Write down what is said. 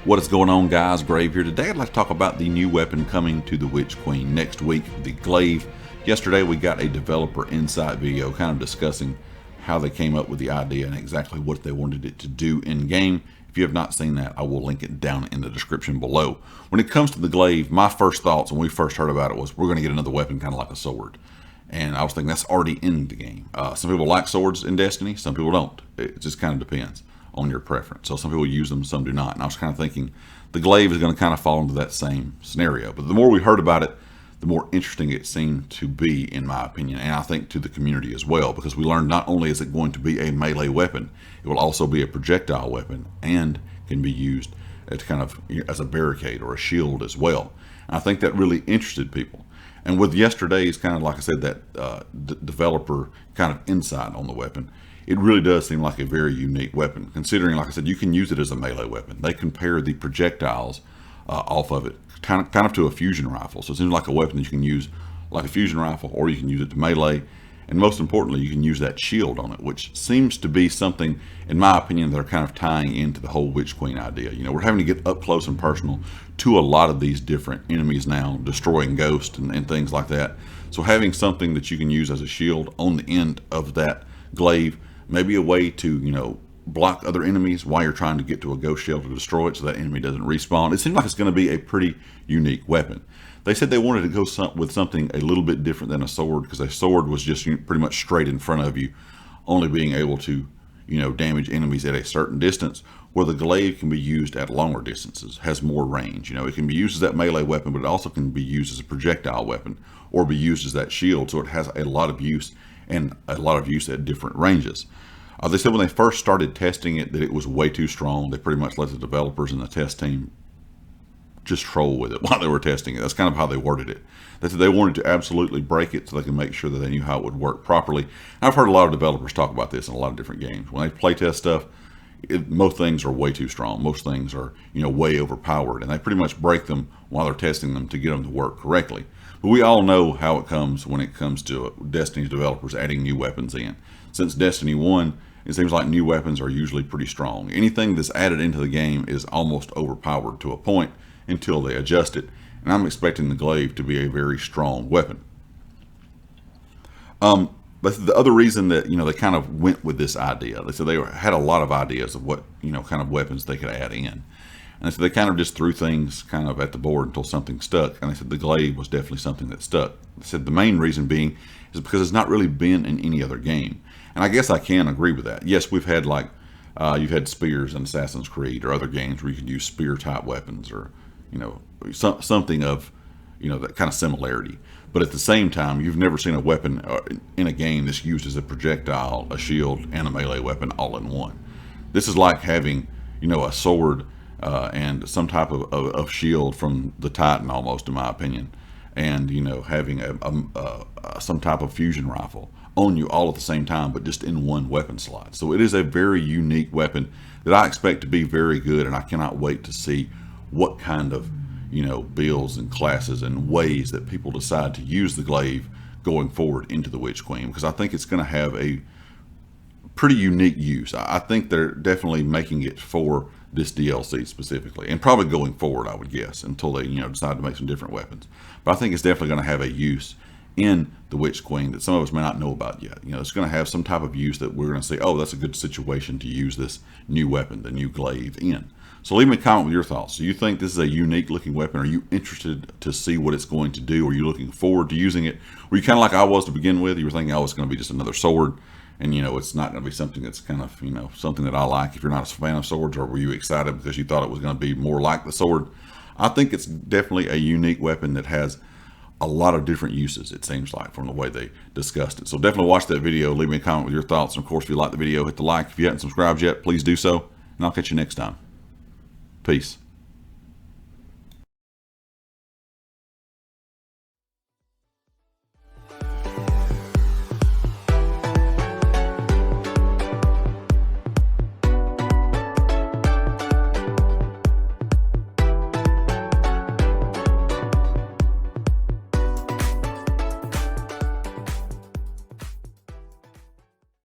What is going on, guys? Glaive here. Today I'd like to talk about the new weapon coming to the Witch Queen next week, the Glaive. Yesterday we got a developer insight video kind of discussing how they came up with the idea and exactly what they wanted it to do in game. If you have not seen that, I will link it down in the description below. When it comes to the Glaive, my first thoughts when we first heard about it was we're going to get another weapon kind of like a sword. And I was thinking that's already in the game. Some people like swords in Destiny, some people don't. It just kind of depends on your preference. So some people use them, some do not. And I was kind of thinking the Glaive is going to kind of fall into that same scenario. But the more we heard about it, the more interesting it seemed to be, in my opinion, and I think to the community as well, because we learned not only is it going to be a melee weapon, it will also be a projectile weapon and can be used as kind of as a barricade or a shield as well. And I think that really interested people. And with yesterday's kind of, like I said, that developer kind of insight on the weapon, it really does seem like a very unique weapon, considering, like I said, you can use it as a melee weapon. They compare the projectiles off of it kind of to a fusion rifle. So it seems like a weapon that you can use like a fusion rifle, or you can use it to melee. And most importantly, you can use that shield on it, which seems to be something, in my opinion, that are kind of tying into the whole Witch Queen idea. You know, we're having to get up close and personal to a lot of these different enemies now, destroying ghosts and things like that. So having something that you can use as a shield on the end of that Glaive, maybe a way to, you know, block other enemies while you're trying to get to a ghost shell to destroy it so that enemy doesn't respawn. It seems like it's going to be a pretty unique weapon. They said they wanted to go with something a little bit different than a sword, because a sword was just pretty much straight in front of you, only being able to, you know, damage enemies at a certain distance, where the Glaive can be used at longer distances, has more range. You know, it can be used as that melee weapon, but it also can be used as a projectile weapon or be used as that shield. So it has a lot of use, and a lot of use at different ranges. They said when they first started testing it that it was way too strong. They pretty much let the developers and the test team just troll with it while they were testing it. That's kind of how they worded it. They said they wanted to absolutely break it so they can make sure that they knew how it would work properly. And I've heard a lot of developers talk about this in a lot of different games. When they playtest stuff, most things are way too strong. Most things are, you know, way overpowered, and they pretty much break them while they're testing them to get them to work correctly. But we all know how it comes when it comes to Destiny's developers adding new weapons in. Since Destiny 1, it seems like new weapons are usually pretty strong. Anything that's added into the game is almost overpowered to a point until they adjust it. And I'm expecting the Glaive to be a very strong weapon. But the other reason that, you know, they kind of went with this idea, they said they had a lot of ideas of what, you know, kind of weapons they could add in. And so they kind of just threw things kind of at the board until something stuck. And they said the Glaive was definitely something that stuck. They said the main reason being is because it's not really been in any other game. And I guess I can agree with that. Yes, we've had like, you've had spears in Assassin's Creed or other games where you could use spear type weapons, or, you know, something of, you know, that kind of similarity. But at the same time, you've never seen a weapon in a game that's used as a projectile, a shield, and a melee weapon all in one. This is like having, you know, a sword and some type of shield from the Titan, almost, in my opinion, and, you know, having some type of fusion rifle on you all at the same time, but just in one weapon slot. So it is a very unique weapon that I expect to be very good, and I cannot wait to see what kind of, you know, builds and classes and ways that people decide to use the Glaive going forward into the Witch Queen, because I think it's going to have a pretty unique use. I think they're definitely making it for this DLC specifically, and probably going forward, I would guess, until they, you know, decide to make some different weapons. But I think it's definitely going to have a use in the Witch Queen that some of us may not know about yet. You know, it's going to have some type of use that we're going to say, oh, that's a good situation to use this new weapon, the new Glaive, in. So leave me a comment with your thoughts. Do you think this is a unique looking weapon? Are you interested to see what it's going to do? Are you looking forward to using it? Were you kind of like I was to begin with? You were thinking, oh, it's going to be just another sword, and, you know, it's not going to be something that's kind of, you know, something that I like if you're not a fan of swords? Or were you excited because you thought it was going to be more like the sword? I think it's definitely a unique weapon that has a lot of different uses, it seems like, from the way they discussed it. So definitely watch that video. Leave me a comment with your thoughts. And of course, if you like the video, hit the like. If you haven't subscribed yet, please do so. And I'll catch you next time. Peace.